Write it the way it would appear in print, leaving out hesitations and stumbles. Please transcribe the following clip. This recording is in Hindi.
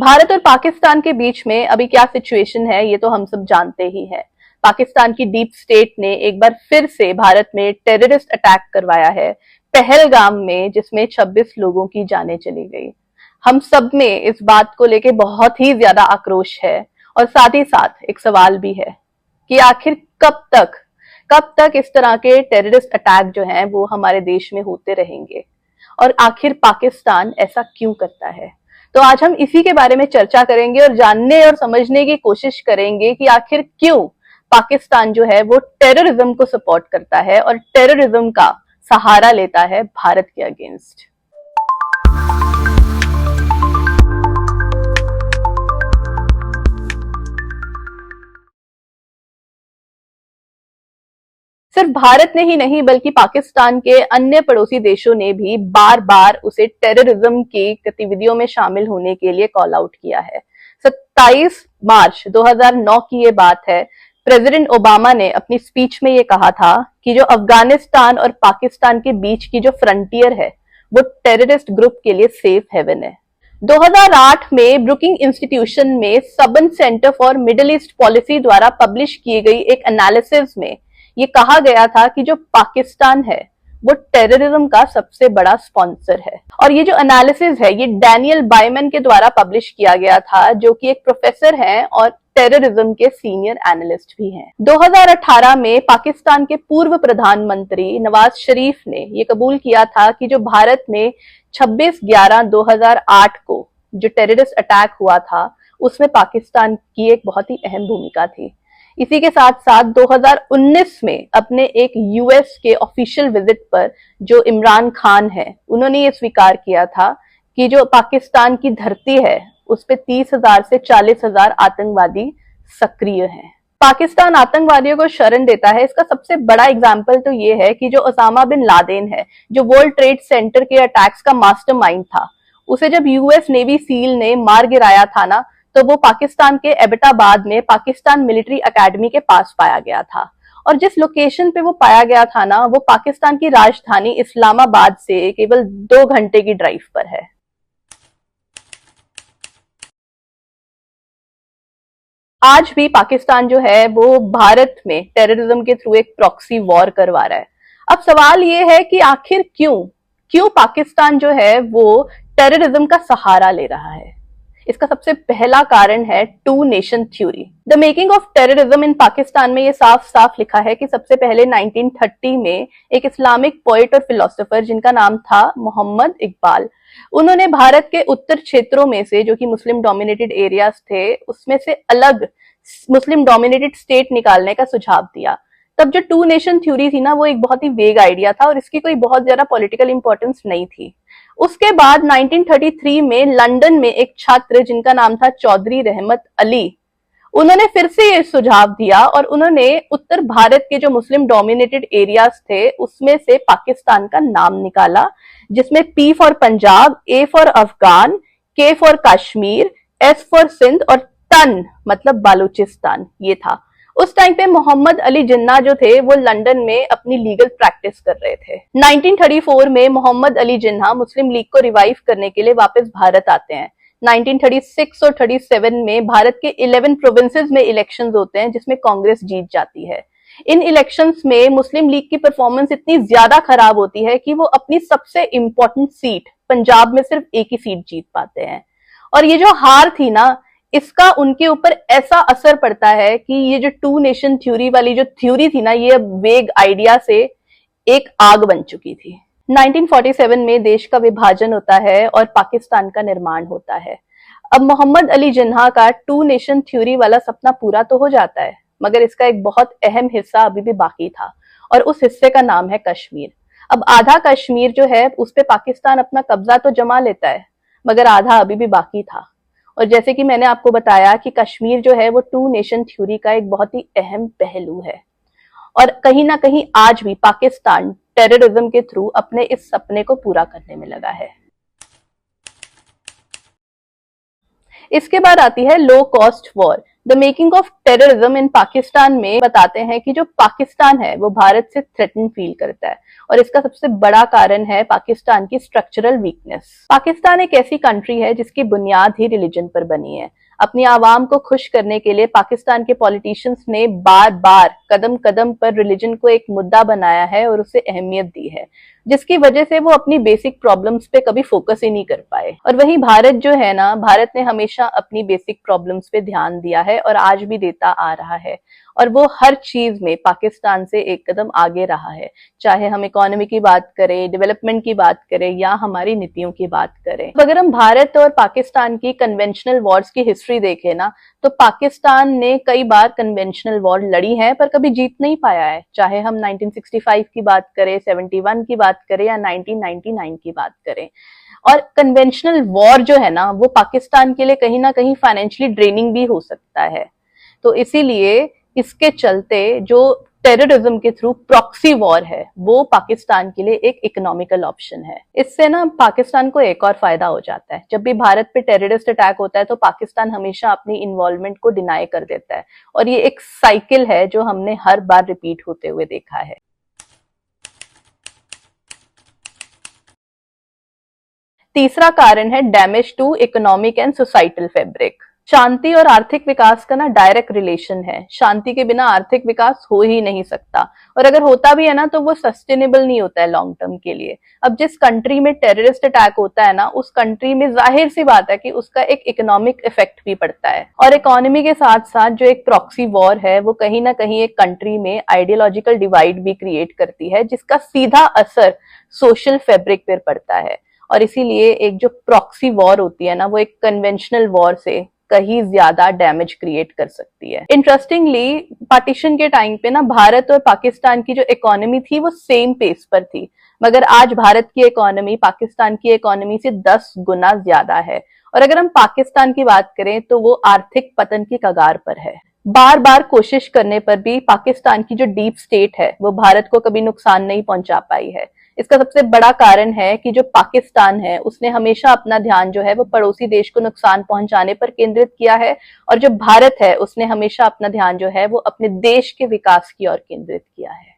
भारत और पाकिस्तान के बीच में अभी क्या सिचुएशन है ये तो हम सब जानते ही हैं। पाकिस्तान की डीप स्टेट ने एक बार फिर से भारत में टेररिस्ट अटैक करवाया है पहलगाम में, जिसमें 26 लोगों की जानें चली गई। हम सब में इस बात को लेके बहुत ही ज्यादा आक्रोश है और साथ ही साथ एक सवाल भी है कि आखिर कब तक इस तरह के टेररिस्ट अटैक जो हैं वो हमारे देश में होते रहेंगे और आखिर पाकिस्तान ऐसा क्यों करता है। तो आज हम इसी के बारे में चर्चा करेंगे और जानने और समझने की कोशिश करेंगे कि आखिर क्यों पाकिस्तान जो है वो टेररिज्म को सपोर्ट करता है और टेररिज्म का सहारा लेता है भारत के अगेंस्ट। सिर्फ भारत ने ही नहीं बल्कि पाकिस्तान के अन्य पड़ोसी देशों ने भी बार बार उसे टेररिज्म की गतिविधियों में शामिल होने के लिए कॉल आउट किया है। 27 मार्च 2009 की ये बात है। प्रेसिडेंट ओबामा ने अपनी स्पीच में ये कहा था कि जो अफगानिस्तान और पाकिस्तान के बीच की जो फ्रंटियर है वो टेररिस्ट ग्रुप के लिए सेफ हेवन है। 2008 में ब्रुकिंग इंस्टीट्यूशन में सबन centre for middle east policy द्वारा पब्लिश की गई एक एनालिसिस में ये कहा गया था कि जो पाकिस्तान है वो टेररिज्म का सबसे बड़ा स्पॉन्सर है। और ये जो एनालिसिस है ये डैनियल बायमन के द्वारा पब्लिश किया गया था, जो कि एक प्रोफेसर हैं और टेररिज्म के सीनियर एनालिस्ट भी हैं। 2018 में पाकिस्तान के पूर्व प्रधानमंत्री नवाज शरीफ ने ये कबूल किया था कि जो भारत में 26/11/2008 को जो टेररिस्ट अटैक हुआ था उसमें पाकिस्तान की एक बहुत ही अहम भूमिका थी। इसी के साथ साथ 2019 में अपने एक यूएस के ऑफिशियल विजिट पर जो इमरान खान है उन्होंने ये स्वीकार किया था कि जो पाकिस्तान की धरती है उस पे 30,000 से 40,000 आतंकवादी सक्रिय हैं। पाकिस्तान आतंकवादियों को शरण देता है, इसका सबसे बड़ा एग्जाम्पल तो ये है कि जो ओसामा बिन लादेन है, जो वर्ल्ड ट्रेड सेंटर के अटैक्स का मास्टरमाइंड था, उसे जब यूएस नेवी सील ने मार गिराया था ना, तो वो पाकिस्तान के एबटाबाद में पाकिस्तान मिलिट्री एकेडमी के पास पाया गया था। और जिस लोकेशन पे वो पाया गया था ना, वो पाकिस्तान की राजधानी इस्लामाबाद से केवल 2 घंटे की ड्राइव पर है। आज भी पाकिस्तान जो है वो भारत में टेररिज्म के थ्रू एक प्रॉक्सी वॉर करवा रहा है। अब सवाल ये है कि आखिर क्यों पाकिस्तान जो है वो टेररिज्म का सहारा ले रहा है। इसका सबसे पहला कारण है two nation theory. The making of terrorism in Pakistan में ये साफ साफ लिखा है कि सबसे पहले 1930 में एक इस्लामिक पोएट और फिलोसोफर जिनका नाम था मोहम्मद इकबाल, उन्होंने भारत के उत्तर क्षेत्रों में से जो कि मुस्लिम डोमिनेटेड एरियाज थे उसमें से अलग मुस्लिम डोमिनेटेड स्टेट निकालने का सुझाव दिया। तब जो टू नेशन थ्योरी थी ना वो एक बहुत ही वेग आइडिया था और इसकी कोई बहुत ज्यादा पॉलिटिकल इंपॉर्टेंस नहीं थी। उसके बाद 1933 में लंदन में एक छात्र जिनका नाम था चौधरी रहमत अली, उन्होंने फिर से ये सुझाव दिया और उन्होंने उत्तर भारत के जो मुस्लिम डोमिनेटेड एरियाज थे उसमें से पाकिस्तान का नाम निकाला, जिसमें P for Punjab, A for Afghan, K for Kashmir, S for Sindh और तन मतलब बालूचिस्तान ये था। उस टाइम पे मोहम्मद अली जिन्ना जो थे वो लंदन में अपनी लीगल प्रैक्टिस कर रहे थे। 1934 में मोहम्मद अली जिन्ना मुस्लिम लीग को रिवाइव करने के लिए वापस भारत आते हैं। 1936 और 37 में भारत के 11 प्रोविंसेस में इलेक्शंस होते हैं जिसमें कांग्रेस जीत जाती है। इन इलेक्शंस में मुस्लिम लीग की परफॉर्मेंस इतनी ज्यादा खराब होती है कि वो अपनी सबसे इंपॉर्टेंट सीट पंजाब में सिर्फ एक ही सीट जीत पाते हैं। और ये जो हार थी ना, इसका उनके ऊपर ऐसा असर पड़ता है कि ये जो टू नेशन थ्योरी वाली जो थ्योरी थी ना, ये वेग आइडिया से एक आग बन चुकी थी। 1947 में देश का विभाजन होता है और पाकिस्तान का निर्माण होता है। अब मोहम्मद अली जिन्ना का टू नेशन थ्योरी वाला सपना पूरा तो हो जाता है, मगर इसका एक बहुत अहम हिस्सा अभी भी बाकी था और उस हिस्से का नाम है कश्मीर। अब आधा कश्मीर जो है उस पे पाकिस्तान अपना कब्जा तो जमा लेता है, मगर आधा अभी भी बाकी था। और जैसे कि मैंने आपको बताया कि कश्मीर जो है वो टू नेशन थ्योरी का एक बहुत ही अहम पहलू है और कहीं ना कहीं आज भी पाकिस्तान टेररिज्म के थ्रू अपने इस सपने को पूरा करने में लगा है। इसके बाद आती है low cost war. The making of terrorism in Pakistan में बताते हैं कि जो पाकिस्तान है वो भारत से थ्रेटन फील करता है और इसका सबसे बड़ा कारण है पाकिस्तान की स्ट्रक्चरल वीकनेस। पाकिस्तान एक ऐसी कंट्री है जिसकी बुनियाद ही रिलीजन पर बनी है। अपनी आवाम को खुश करने के लिए पाकिस्तान के पॉलिटिशियंस ने बार बार कदम कदम पर रिलीजन को एक मुद्दा बनाया है और उसे अहमियत दी है, जिसकी वजह से वो अपनी बेसिक प्रॉब्लम्स पे कभी फोकस ही नहीं कर पाए। और वहीं भारत जो है ना, भारत ने हमेशा अपनी बेसिक प्रॉब्लम्स पे ध्यान दिया है और आज भी देता आ रहा है और वो हर चीज में पाकिस्तान से एक कदम आगे रहा है, चाहे हम इकोनॉमी की बात करें, डेवलपमेंट की बात करें या हमारी नीतियों की बात करें। तो अगर हम भारत और पाकिस्तान की कन्वेंशनल वॉर्स की हिस्ट्री देखें ना, तो पाकिस्तान ने कई बार कन्वेंशनल वॉर लड़ी है पर कभी जीत नहीं पाया है, चाहे हम 1965 की बात करें, 71 की बात करें या 1999 की बात करें। और कन्वेंशनल वॉर जो है ना, वो पाकिस्तान के लिए कहीं ना कहीं फाइनेंशियली ड्रेनिंग भी हो सकता है। तो इसीलिए इसके चलते जो टेररिज्म के थ्रू प्रॉक्सी वॉर है वो पाकिस्तान के लिए एक इकोनॉमिकल ऑप्शन है। इससे ना पाकिस्तान को एक और फायदा हो जाता है। जब भी भारत पे टेररिस्ट अटैक होता है तो पाकिस्तान हमेशा अपनी इन्वॉल्वमेंट को डिनाई कर देता है और ये एक साइकिल है जो हमने हर बार रिपीट होते हुए देखा है। तीसरा कारण है damage to economic and societal fabric. शांति और आर्थिक विकास का ना डायरेक्ट रिलेशन है। शांति के बिना आर्थिक विकास हो ही नहीं सकता और अगर होता भी है ना तो वो सस्टेनेबल नहीं होता है लॉन्ग टर्म के लिए। अब जिस कंट्री में टेररिस्ट अटैक होता है ना, उस कंट्री में जाहिर सी बात है कि उसका एक इकोनॉमिक इफेक्ट भी पड़ता है और इकोनॉमी के साथ साथ जो एक प्रॉक्सी वॉर है वो कहीं ना कहीं एक कंट्री में आइडियोलॉजिकल डिवाइड भी क्रिएट करती है, जिसका सीधा असर सोशल फैब्रिक पर पड़ता है। और इसीलिए एक जो प्रॉक्सी वॉर होती है ना, वो एक कन्वेंशनल वॉर से कहीं ज्यादा डैमेज क्रिएट कर सकती है। इंटरेस्टिंगली पार्टीशन के टाइम पे ना भारत और पाकिस्तान की जो इकोनॉमी थी वो सेम पेस पर थी, मगर आज भारत की इकोनॉमी पाकिस्तान की इकोनॉमी से 10 गुना ज्यादा है। और अगर हम पाकिस्तान की बात करें तो वो आर्थिक पतन की कगार पर है। बार बार कोशिश करने पर भी पाकिस्तान की जो डीप स्टेट है वो भारत को कभी नुकसान नहीं पहुंचा पाई है। इसका सबसे बड़ा कारण है कि जो पाकिस्तान है उसने हमेशा अपना ध्यान जो है वो पड़ोसी देश को नुकसान पहुंचाने पर केंद्रित किया है और जो भारत है उसने हमेशा अपना ध्यान जो है वो अपने देश के विकास की ओर केंद्रित किया है।